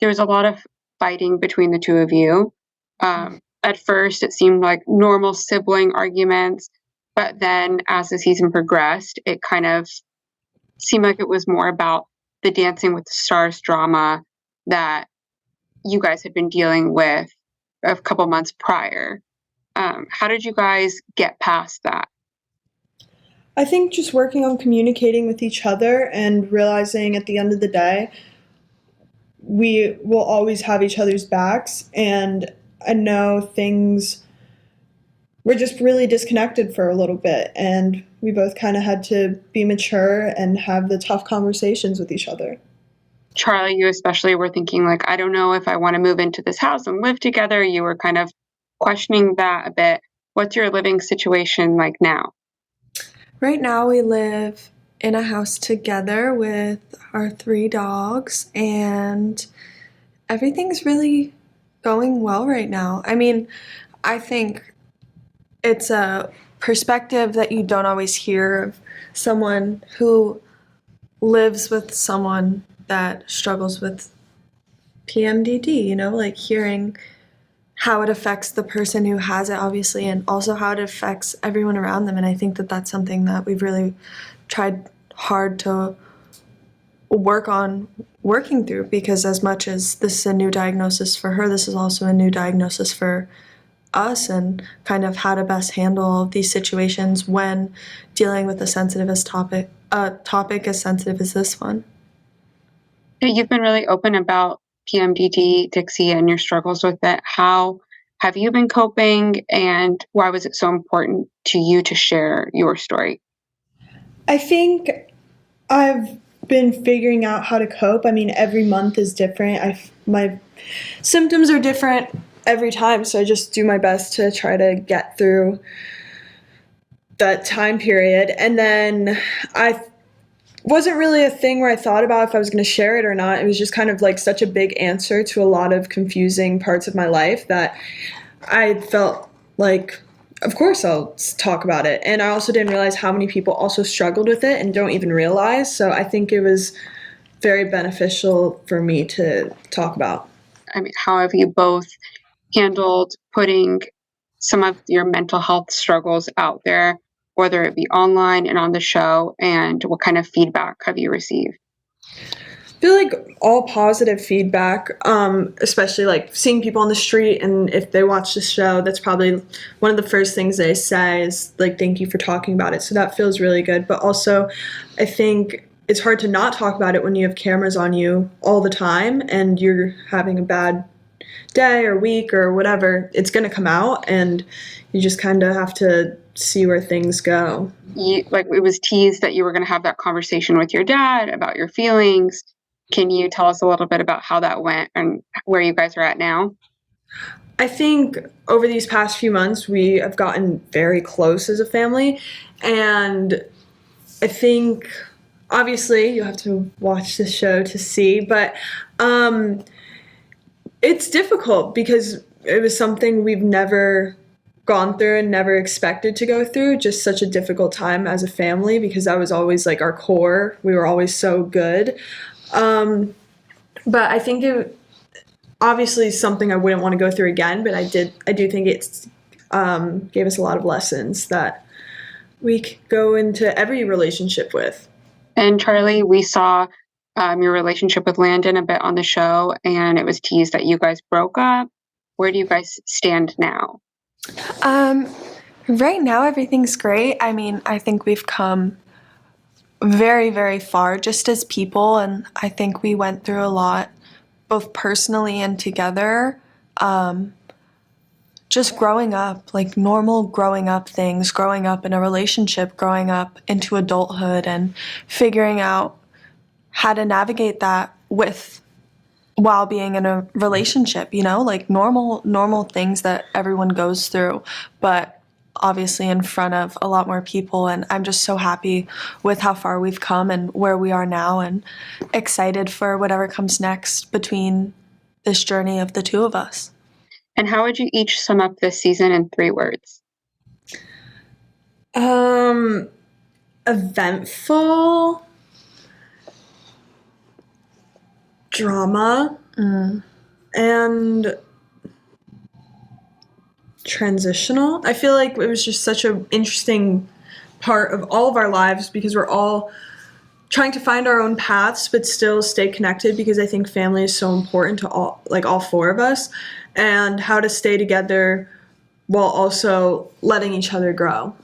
there was a lot of fighting between the two of you. At first, it seemed like normal sibling arguments, but then as the season progressed, it kind of seemed like it was more about the Dancing with the Stars drama that you guys had been dealing with a couple months prior. How did you guys get past that? I think just working on communicating with each other and realizing at the end of the day, we will always have each other's backs. And I know things were just really disconnected for a little bit. And we both kind of had to be mature and have the tough conversations with each other. Charli, you especially were thinking, like, I don't know if I want to move into this house and live together. You were kind of questioning that a bit. What's your living situation like now? Right now, we live in a house together with our 3 dogs, and everything's really going well right now. I mean, I think it's a perspective that you don't always hear of someone who lives with someone that struggles with PMDD, you know, like hearing how it affects the person who has it, obviously, and also how it affects everyone around them. And I think that that's something that we've really tried hard to work on working through, because as much as this is a new diagnosis for her, this is also a new diagnosis for us, and kind of how to best handle these situations when dealing with a topic as sensitive as this one. You've been really open about PMDD, Dixie, and your struggles with it. How have you been coping, and why was it so important to you to share your story? I think I've been figuring out how to cope. I mean, every month is different. My symptoms are different every time, so I just do my best to try to get through that time period. And then I wasn't really a thing where I thought about if I was going to share it or not. It was just kind of like such a big answer to a lot of confusing parts of my life that I felt like, of course I'll talk about it. And I also didn't realize how many people also struggled with it and don't even realize. So I think it was very beneficial for me to talk about. I mean, how have you both handled putting some of your mental health struggles out there, whether it be online and on the show, and what kind of feedback have you received? I feel like all positive feedback, especially like seeing people on the street, and if they watch the show, that's probably one of the first things they say is like, thank you for talking about it. So that feels really good. But also, I think it's hard to not talk about it when you have cameras on you all the time and you're having a bad day or week or whatever. It's going to come out, and you just kind of have to see where things go. Like, it was teased that you were going to have that conversation with your dad about your feelings. Can you tell us a little bit about how that went and where you guys are at now? I think over these past few months, we have gotten very close as a family. And I think, obviously, you have to watch the show to see, but it's difficult because it was something we've never gone through and never expected to go through. Just such a difficult time as a family, because that was always like our core. We were always so good. But I think it obviously is something I wouldn't want to go through again, but I do think it's gave us a lot of lessons that we could go into every relationship with. And Charli, we saw your relationship with Landon a bit on the show, and it was teased that you guys broke up. Where do you guys stand now? Right now, everything's great. I mean, I think we've come very, very far just as people, and I think we went through a lot, both personally and together. Just growing up, like normal growing up things, growing up in a relationship, growing up into adulthood, and figuring out how to navigate that while being in a relationship, you know, like normal things that everyone goes through, but obviously in front of a lot more people. And I'm just so happy with how far we've come and where we are now, and excited for whatever comes next between this journey of the two of us. And how would you each sum up this season in 3 words? Eventful, drama, and transitional. I feel like it was just such an interesting part of all of our lives because we're all trying to find our own paths but still stay connected, because I think family is so important to all four of us, and how to stay together while also letting each other grow.